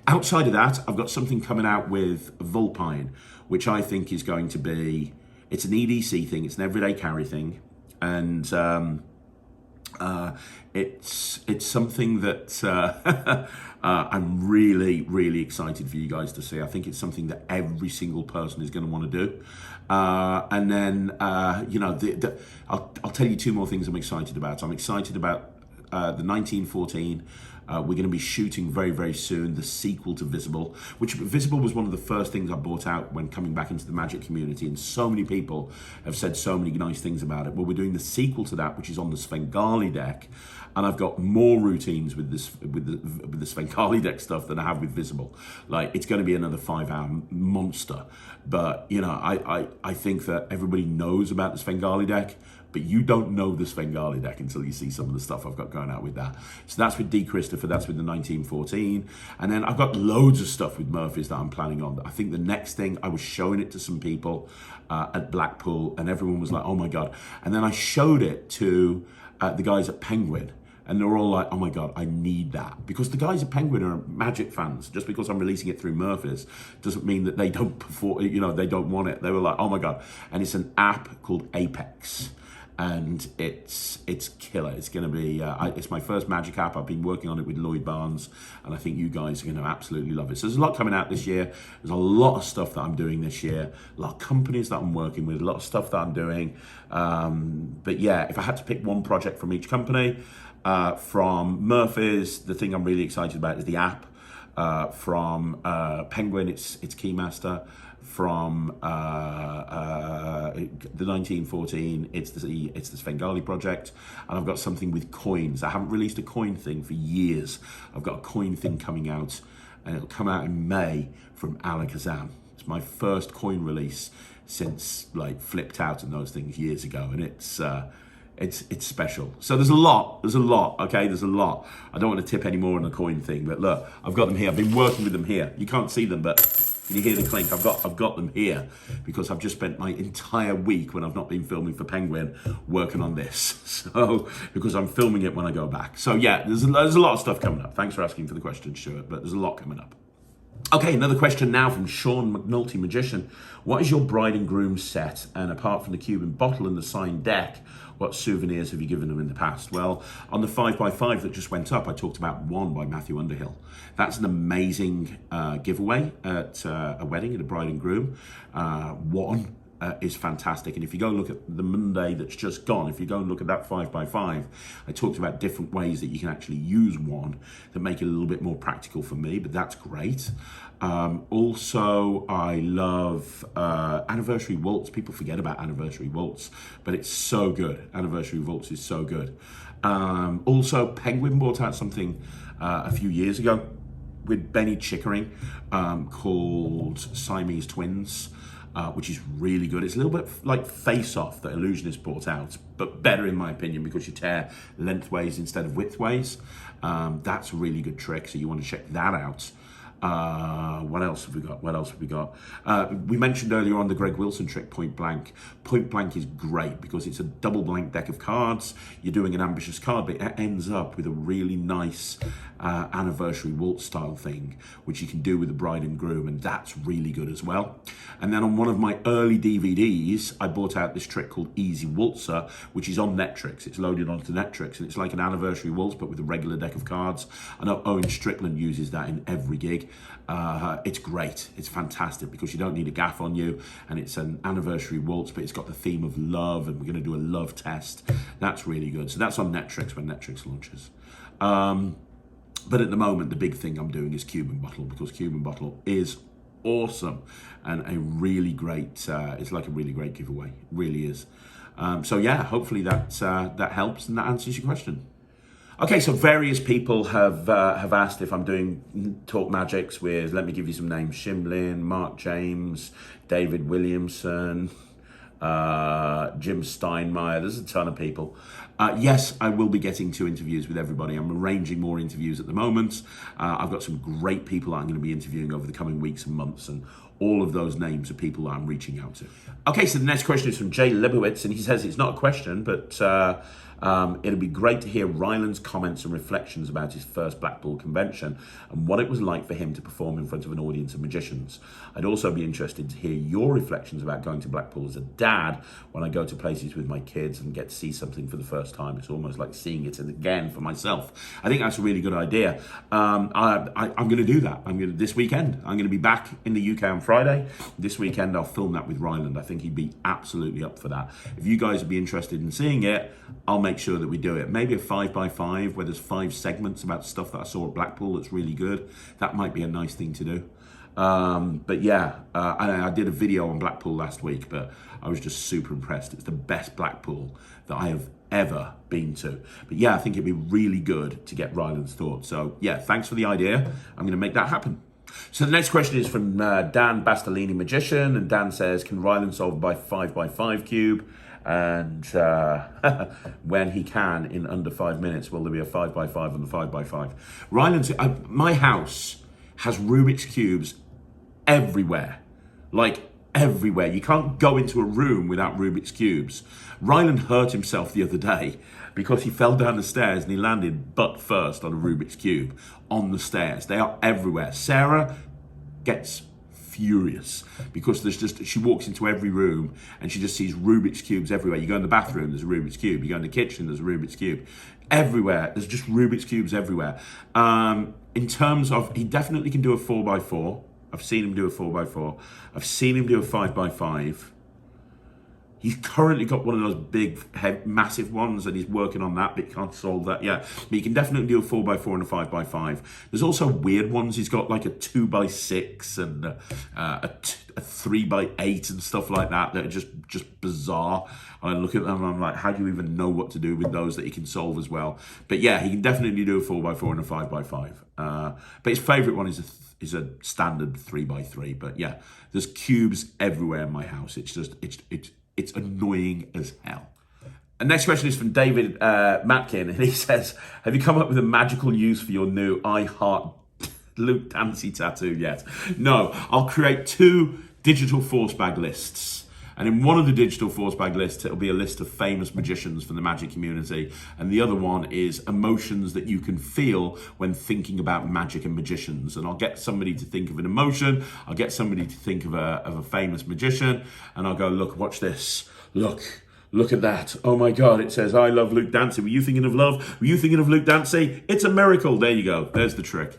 Outside of that, I've got something coming out with Vulpine, which I think is going to be, it's an EDC thing, it's an everyday carry thing. And it's something that I'm really, really excited for you guys to see. I think it's something that every single person is going to want to do. And then, I'll tell you two more things I'm excited about. I'm excited about the 1914. We're going to be shooting very, very soon the sequel to Visible, which Visible was one of the first things I bought out when coming back into the Magic community, and so many people have said so many nice things about it. Well, we're doing the sequel to that, which is on the Svengali deck, and I've got more routines with the Svengali deck stuff than I have with Visible. Like, it's going to be another 5-hour monster, but I think that everybody knows about the Svengali deck, but you don't know the Svengali deck until you see some of the stuff I've got going out with that. So that's with D. Christopher, that's with the 1914. And then I've got loads of stuff with Murphy's that I'm planning on. I think the next thing, I was showing it to some people at Blackpool, and everyone was like, oh my God. And then I showed it to the guys at Penguin, and they're all like, oh my God, I need that. Because the guys at Penguin are Magic fans. Just because I'm releasing it through Murphy's doesn't mean that they don't perform, they don't want it. They were like, oh my God. And it's an app called Apex. And it's killer. It's going to be, it's my first Magic app. I've been working on it with Lloyd Barnes, and I think you guys are going to absolutely love it. So there's a lot coming out this year. There's a lot of stuff that I'm doing this year, a lot of companies that I'm working with, a lot of stuff that I'm doing. But yeah, if I had to pick one project from each company, from Murphy's, the thing I'm really excited about is the app. From Penguin, it's Keymaster. From the 1914, it's the Svengali project, and I've got something with coins. I haven't released a coin thing for years. I've got a coin thing coming out, and it'll come out in May from Alakazam. It's my first coin release since Flipped Out and those things years ago, and it's special. So there's a lot, okay? There's a lot. I don't want to tip any more on the coin thing, but look, I've got them here. I've been working with them here. You can't see them, but can you hear the clink? I've got them here because I've just spent my entire week when I've not been filming for Penguin working on this. So, because I'm filming it when I go back. So yeah, there's a lot of stuff coming up. Thanks for asking for the question, Stuart, but there's a lot coming up. Okay, another question now from Sean McNulty Magician. What is your bride and groom set? And apart from the Cuban bottle and the signed deck, what souvenirs have you given them in the past? Well, on the 5x5 that just went up, I talked about One by Matthew Underhill. That's an amazing giveaway at a wedding, at a bride and groom. One is fantastic. And if you go and look at the Monday that's just gone, if you go and look at that 5x5, I talked about different ways that you can actually use one that make it a little bit more practical for me, but that's great. Also, I love Anniversary Waltz. People forget about Anniversary Waltz, but it's so good. Anniversary Waltz is so good. Also, Penguin brought out something a few years ago with Benny Chickering called Siamese Twins, which is really good. It's a little bit like Face Off that Illusionist brought out, but better in my opinion because you tear lengthways instead of widthways. That's a really good trick, so you want to check that out. What else have we got? We mentioned earlier on the Greg Wilson trick, Point Blank. Point Blank is great because it's a double blank deck of cards. You're doing an ambitious card, but it ends up with a really nice Anniversary Waltz style thing, which you can do with the bride and groom, and that's really good as well. And then on one of my early DVDs, I bought out this trick called Easy Waltzer, which is on Netrix. It's loaded onto Netrix, and it's like an Anniversary Waltz, but with a regular deck of cards. I know Owen Strickland uses that in every gig. It's great. It's fantastic because you don't need a gaff on you, and it's an Anniversary Waltz, but it's got the theme of love, and we're going to do a love test. That's really good. So that's on Netrix when Netrix launches. But at the moment, the big thing I'm doing is Cube and Bottle, because Cube and Bottle is awesome and a really great, it's like a really great giveaway. It really is. So yeah, hopefully that helps and that answers your question. Okay, so various people have asked if I'm doing Talk Magics with, let me give you some names, Shimlin, Mark James, David Williamson, Jim Steinmeier. There's a ton of people. Yes, I will be getting 2 interviews with everybody. I'm arranging more interviews at the moment. I've got some great people that I'm going to be interviewing over the coming weeks and months, and all of those names are people that I'm reaching out to. Okay, so the next question is from Jay Lebowitz, and he says it's not a question, but it'll be great to hear Ryland's comments and reflections about his first Blackpool convention and what it was like for him to perform in front of an audience of magicians. I'd also be interested to hear your reflections about going to Blackpool as a dad when I go to places with my kids and get to see something for the first time. It's almost like seeing it again for myself. I think that's a really good idea. I'm going to do that. This weekend. I'm going to be back in the UK on Friday. This weekend I'll film that with Ryland. I think he'd be absolutely up for that. If you guys would be interested in seeing it, I'll make sure that we do it. Maybe a 5x5 where there's 5 segments about stuff that I saw at Blackpool that's really good. That might be a nice thing to do. But yeah, I did a video on Blackpool last week, but I was just super impressed. It's the best Blackpool that I have ever been to. But yeah, I think it'd be really good to get Ryland's thoughts. So yeah, thanks for the idea. I'm going to make that happen. So the next question is from Dan Bastellini Magician, and Dan says, can Ryland solve by 5x5 cube? And when he can in under 5 minutes, will there be a 5x5 on the 5x5? Ryland's, my house has Rubik's Cubes everywhere, like everywhere. You can't go into a room without Rubik's Cubes. Ryland hurt himself the other day because he fell down the stairs and he landed butt first on a Rubik's Cube on the stairs. They are everywhere. Sarah gets furious because she walks into every room and she just sees Rubik's Cubes everywhere. You go in the bathroom, there's a Rubik's Cube. You go in the kitchen, there's a Rubik's Cube. Everywhere, there's just Rubik's Cubes everywhere. In terms of, he definitely can do a 4x4. I've seen him do a 4x4. I've seen him do a 5x5. He's currently got one of those big, massive ones, and he's working on that, but he can't solve that yet. But he can definitely do a 4x4 and a 5x5. There's also weird ones. He's got like a 2x6 and a 3x8 and stuff like that are just bizarre. And I look at them and I'm like, how do you even know what to do with those that he can solve as well? But yeah, he can definitely do a 4x4 and a 5x5. But his favourite one is a standard 3x3. But yeah, there's cubes everywhere in my house. It's just, it's annoying as hell. And next question is from David Matkin, and he says, have you come up with a magical use for your new I Heart Luke Dancy tattoo yet? No, I'll create 2 digital force bag lists. And in one of the digital force bag lists, it'll be a list of famous magicians from the magic community. And the other one is emotions that you can feel when thinking about magic and magicians. And I'll get somebody to think of an emotion. I'll get somebody to think of a famous magician. And I'll go, look, watch this. Look at that. Oh my God, it says, I love Luke Dancy. Were you thinking of love? Were you thinking of Luke Dancy? It's a miracle. There you go. There's the trick.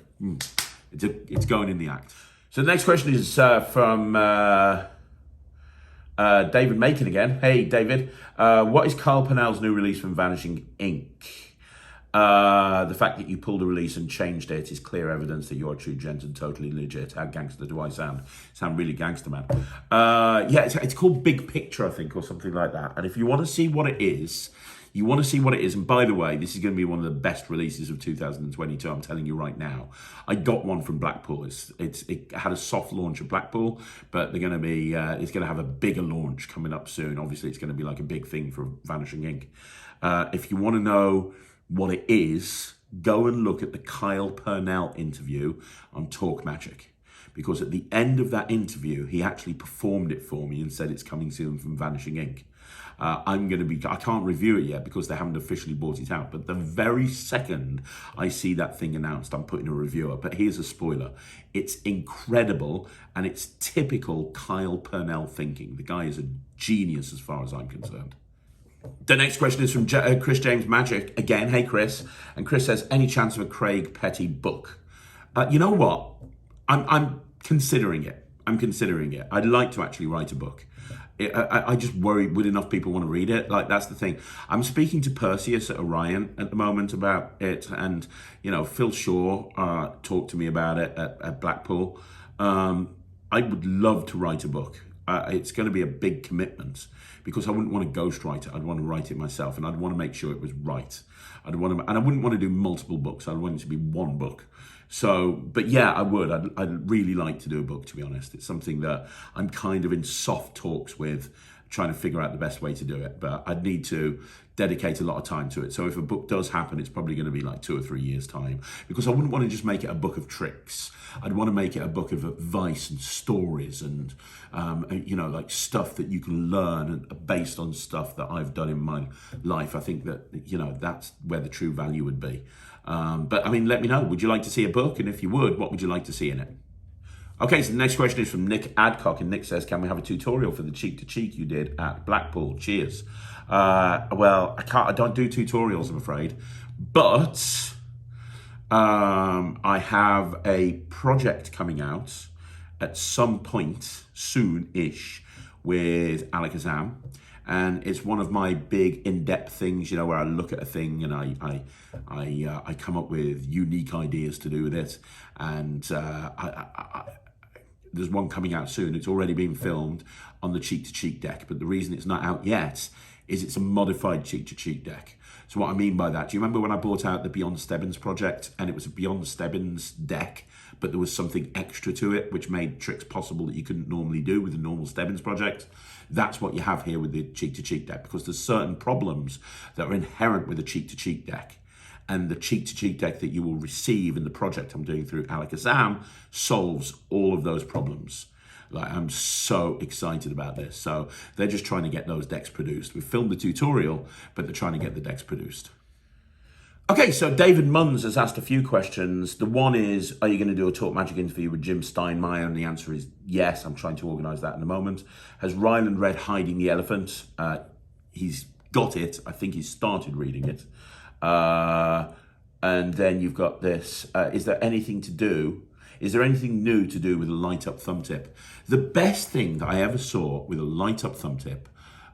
It's going in the act. So the next question is from David Macon again. Hey, David. What is Carl Purnell's new release from Vanishing Inc.? The fact that you pulled a release and changed it is clear evidence that you're a true gent and totally legit. How gangster do I sound? Sound really gangster, man. Yeah, it's called Big Picture, I think, or something like that. And if you want to see what it is, and by the way, this is going to be one of the best releases of 2022, I'm telling you right now. I got one from Blackpool. It had a soft launch at Blackpool, but they're going to be, it's going to have a bigger launch coming up soon. Obviously, it's going to be like a big thing for Vanishing Inc. If you want to know what it is, go and look at the Kyle Purnell interview on Talk Magic. Because at the end of that interview, he actually performed it for me and said it's coming soon from Vanishing Inc. I can't review it yet because they haven't officially brought it out. But the very second I see that thing announced, I'm putting a review up. But here's a spoiler. It's incredible and it's typical Kyle Purnell thinking. The guy is a genius as far as I'm concerned. The next question is from Chris James Magic. Again, hey Chris. And Chris says, any chance of a Craig Petty book? You know what? I'm considering it. I'd like to actually write a book. I just worry, would enough people want to read it? Like, that's the thing. I'm speaking to Perseus at Orion at the moment about it. And, you know, Phil Shaw talked to me about it at Blackpool. I would love to write a book. It's going to be a big commitment because I wouldn't want to ghostwrite it. I'd want to write it myself and I'd want to make sure it was right. And I wouldn't want to do multiple books. I'd want it to be one book. So, but yeah, I would. I'd really like to do a book, to be honest. It's something that I'm kind of in soft talks with, trying to figure out the best way to do it. But I'd need to dedicate a lot of time to it. So if a book does happen, it's probably going to be like 2 or 3 years' time. Because I wouldn't want to just make it a book of tricks. I'd want to make it a book of advice and stories and, you know, like stuff that you can learn based on stuff that I've done in my life. I think that, you know, that's where the true value would be. But I mean, let me know. Would you like to see a book? And if you would, what would you like to see in it? Okay, so the next question is from Nick Adcock. And Nick says, can we have a tutorial for the cheek-to-cheek you did at Blackpool? Cheers. Well, I don't do tutorials, I'm afraid. But I have a project coming out at some point soon-ish with Alakazam. And it's one of my big in-depth things, you know, where I look at a thing and I come up with unique ideas to do with it. And there's one coming out soon. It's already been filmed on the cheek-to-cheek deck. But the reason it's not out yet is it's a modified cheek-to-cheek deck. So what I mean by that, do you remember when I brought out the Beyond Stebbins project and it was a Beyond Stebbins deck, but there was something extra to it which made tricks possible that you couldn't normally do with the normal Stebbins project? That's what you have here with the cheek-to-cheek deck, because there's certain problems that are inherent with a cheek-to-cheek deck. And the cheek-to-cheek deck that you will receive in the project I'm doing through Alakazam solves all of those problems. Like, I'm so excited about this. So they're just trying to get those decks produced. We've filmed the tutorial, but they're trying to get the decks produced. Okay, so David Munns has asked a few questions. The one is, are you going to do a Talk Magic interview with Jim Steinmeier? And the answer is yes. I'm trying to organise that in a moment. Has Ryland read Hiding the Elephant? He's got it. I think he's started reading it. And then you've got this. Is there anything new to do with a light-up thumb tip? The best thing that I ever saw with a light-up thumb tip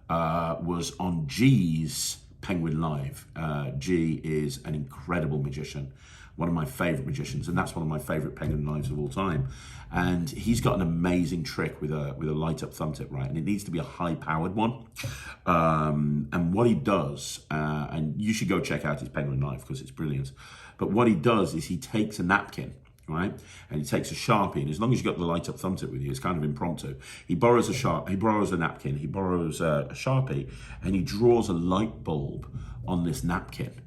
was on G's Penguin Live. G is an incredible magician, one of my favourite magicians, and that's one of my favourite Penguin Lives of all time. And he's got an amazing trick with a light-up thumb tip, right? And it needs to be a high-powered one. And what he does, and you should go check out his Penguin Live because it's brilliant. But what he does is he takes a napkin, right? And he takes a Sharpie, and as long as you've got the light up thumb tip with you, it's kind of impromptu. He borrows a napkin, he borrows a Sharpie, and he draws a light bulb on this napkin.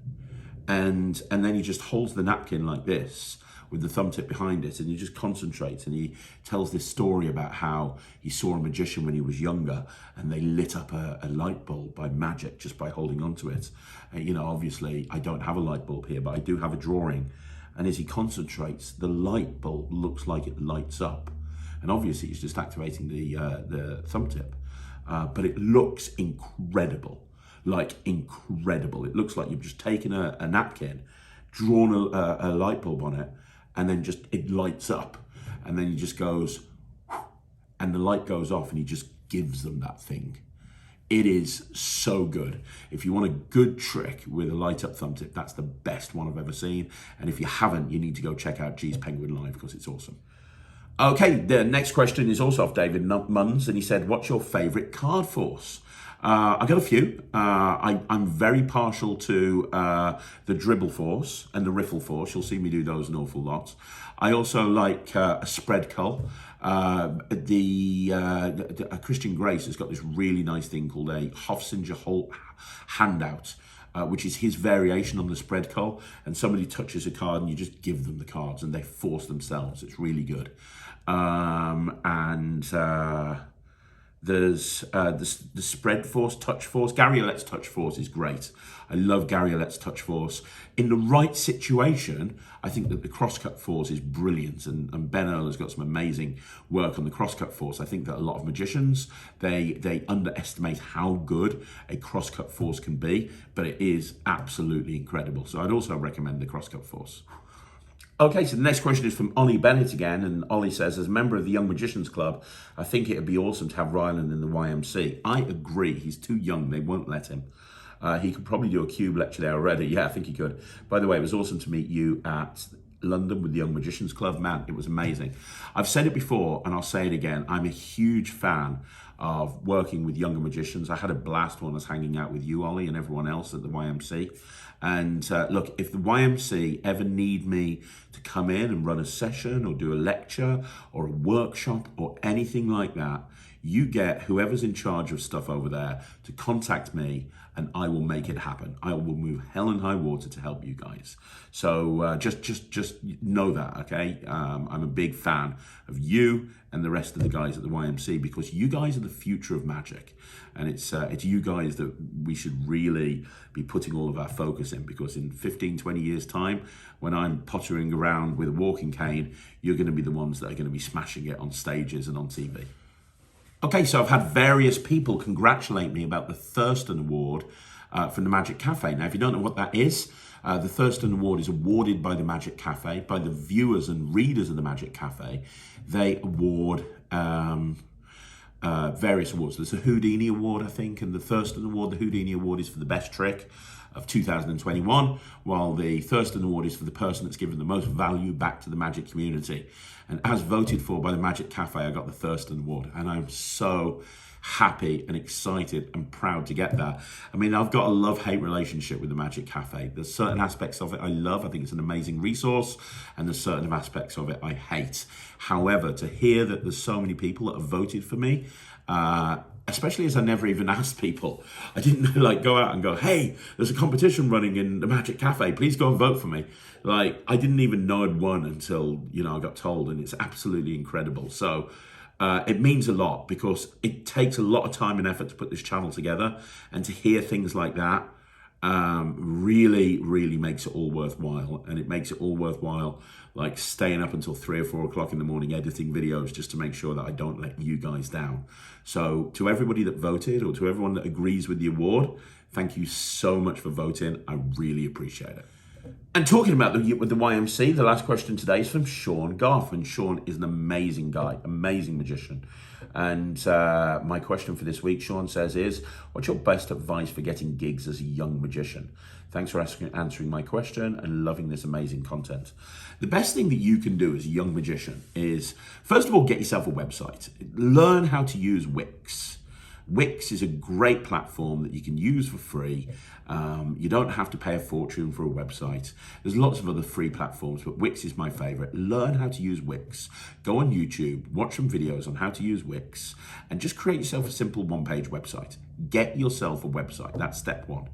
And then he just holds the napkin like this with the thumb tip behind it, and he just concentrates, and he tells this story about how he saw a magician when he was younger, and they lit up a light bulb by magic just by holding onto it. And, you know, obviously I don't have a light bulb here, but I do have a drawing. And as he concentrates, the light bulb looks like it lights up. And obviously he's just activating the thumb tip. But it looks incredible, like incredible. It looks like you've just taken a napkin, drawn a light bulb on it, and then it lights up. And then he just goes, and the light goes off, and he just gives them that thing. It is so good. If you want a good trick with a light up thumb tip, that's the best one I've ever seen. And if you haven't, you need to go check out G's Penguin Live because it's awesome. Okay, the next question is also off David Munns, and he said, what's your favorite card force? I got a few. I'm very partial to the dribble force and the riffle force. You'll see me do those an awful lot. I also like a spread cull. Christian Grace has got this really nice thing called a Hofsinger Holt handout, which is his variation on the spread cull. And somebody touches a card and you just give them the cards and they force themselves. It's really good. There's the spread force, touch force. Gary Allet's touch force is great. I love Gary Allet's touch force. In the right situation, I think that the crosscut force is brilliant, and Ben Earl has got some amazing work on the crosscut force. I think that a lot of magicians, they underestimate how good a crosscut force can be, but it is absolutely incredible. So I'd also recommend the crosscut force. Okay, so the next question is from Ollie Bennett again, and Ollie says, as a member of the Young Magicians Club, I think it would be awesome to have Ryland in the YMC. I agree, he's too young, they won't let him. He could probably do a cube lecture there already. Yeah, I think he could. By the way, it was awesome to meet you at London with the Young Magicians Club. Man, it was amazing. I've said it before, and I'll say it again. I'm a huge fan of working with younger magicians. I had a blast when I was hanging out with you, Ollie, and everyone else at the YMC. And look, if the YMC ever need me to come in and run a session or do a lecture or a workshop or anything like that, you get whoever's in charge of stuff over there to contact me and I will make it happen. I will move hell and high water to help you guys. So just know that, okay? I'm a big fan of you and the rest of the guys at the YMC because you guys are the future of magic. And it's you guys that we should really be putting all of our focus in, because in 15, 20 years time, when I'm pottering around with a walking cane, you're gonna be the ones that are gonna be smashing it on stages and on TV. Okay, so I've had various people congratulate me about the Thurston Award from the Magic Cafe. Now, if you don't know what that is, the Thurston Award is awarded by the Magic Cafe, by the viewers and readers of the Magic Cafe. They award various awards. There's a Houdini Award, I think, and the Thurston Award. The Houdini Award is for the best trick of 2021, while the Thurston Award is for the person that's given the most value back to the magic community. And as voted for by the Magic Cafe, I got the Thurston Award, and I'm so happy and excited and proud to get that. I mean, I've got a love-hate relationship with the Magic Cafe. There's certain aspects of it I love. I think it's an amazing resource, and there's certain aspects of it I hate. However, to hear that there's so many people that have voted for me, especially as I never even asked people. I didn't like go out and go, hey, there's a competition running in the Magic Cafe, please go and vote for me. Like, I didn't even know I'd won until, you know, I got told, and it's absolutely incredible. So it means a lot, because it takes a lot of time and effort to put this channel together, and to hear things like that really makes it all worthwhile. And it makes it all worthwhile, like staying up until 3 or 4 o'clock in the morning editing videos just to make sure that I don't let you guys down. So to everybody that voted, or to everyone that agrees with the award, thank you so much for voting. I really appreciate it. And talking about the YMC, the last question today is from Sean Goff, and Sean is an amazing guy, amazing magician. And my question for this week, Sean says, is what's your best advice for getting gigs as a young magician? Thanks for answering my question and loving this amazing content. The best thing that you can do as a young magician is, first of all, get yourself a website. Learn how to use Wix. Wix is a great platform that you can use for free. You don't have to pay a fortune for a website. There's lots of other free platforms, but Wix is my favorite. Learn how to use Wix. Go on YouTube, watch some videos on how to use Wix, and just create yourself a simple one-page website. Get yourself a website. That's step one.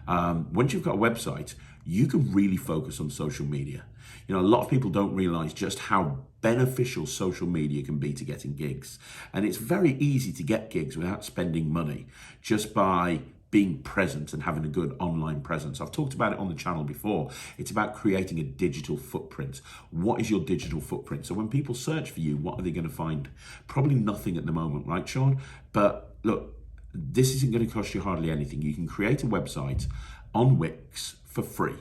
Once you've got a website, you can really focus on social media. You know, a lot of people don't realize just how beneficial social media can be to getting gigs. And it's very easy to get gigs without spending money, just by being present and having a good online presence. I've talked about it on the channel before. It's about creating a digital footprint. What is your digital footprint? So when people search for you, what are they going to find? Probably nothing at the moment, right, Sean? But look, this isn't going to cost you hardly anything. You can create a website on Wix for free.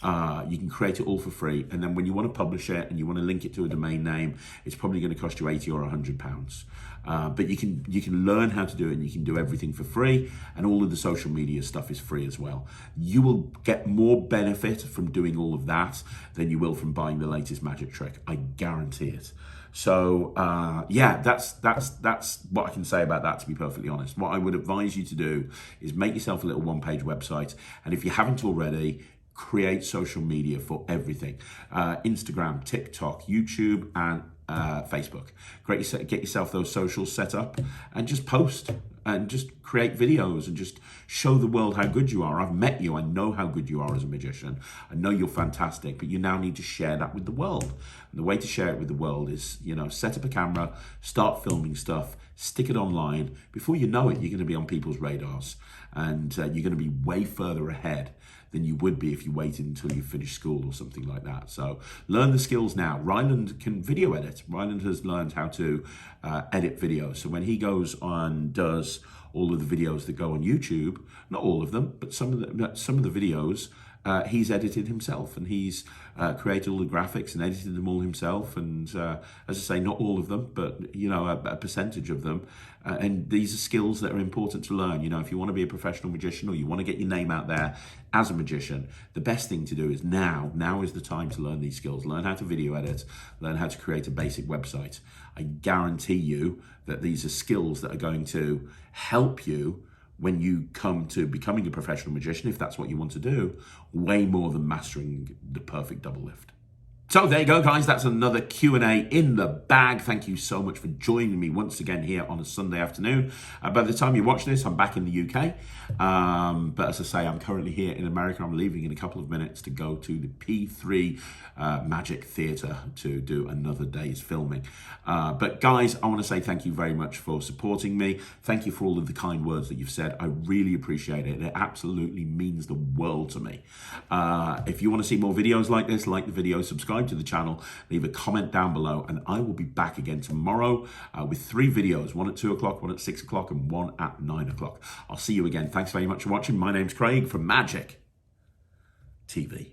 You can create it all for free, and then when you want to publish it and you want to link it to a domain name, it's probably going to cost you 80 or 100 pounds. But you can learn how to do it, and you can do everything for free, and all of the social media stuff is free as well. You will get more benefit from doing all of that than you will from buying the latest magic trick. I guarantee it. So yeah, that's what I can say about that, to be perfectly honest. What I would advise you to do is make yourself a little one-page website, and if you haven't already, create social media for everything. Instagram, TikTok, YouTube, and Facebook. Get yourself those socials set up and just post and just create videos and just show the world how good you are. I've met you. I know how good you are as a magician. I know you're fantastic, but you now need to share that with the world. And the way to share it with the world is, set up a camera, start filming stuff, stick it online. Before you know it, you're going to be on people's radars, and you're going to be way further ahead than you would be if you waited until you finish school or something like that. So learn the skills now. Ryland can video edit. Ryland has learned how to edit videos. So when he goes on, does all of the videos that go on YouTube, not all of them, but some of the videos, he's edited himself, and he's created all the graphics and edited them all himself. And as I say, not all of them, but a percentage of them. And these are skills that are important to learn. If you want to be a professional magician, or you want to get your name out there as a magician, the best thing to do is now. Now is the time to learn these skills. Learn how to video edit, learn how to create a basic website. I guarantee you that these are skills that are going to help you when you come to becoming a professional magician, if that's what you want to do, way more than mastering the perfect double lift. So there you go, guys. That's another Q&A in the bag. Thank you so much for joining me once again here on a Sunday afternoon. By the time you watch this, I'm back in the UK. But as I say, I'm currently here in America. I'm leaving in a couple of minutes to go to the P3 Magic Theatre to do another day's filming. But guys, I want to say thank you very much for supporting me. Thank you for all of the kind words that you've said. I really appreciate it. It absolutely means the world to me. If you want to see more videos like this, like the video, subscribe to the channel, leave a comment down below, and I will be back again tomorrow with 3 videos, one at 2 o'clock, one at 6 o'clock, and one at 9 o'clock. I'll see you again. Thanks very much for watching. My name's Craig from Magic TV.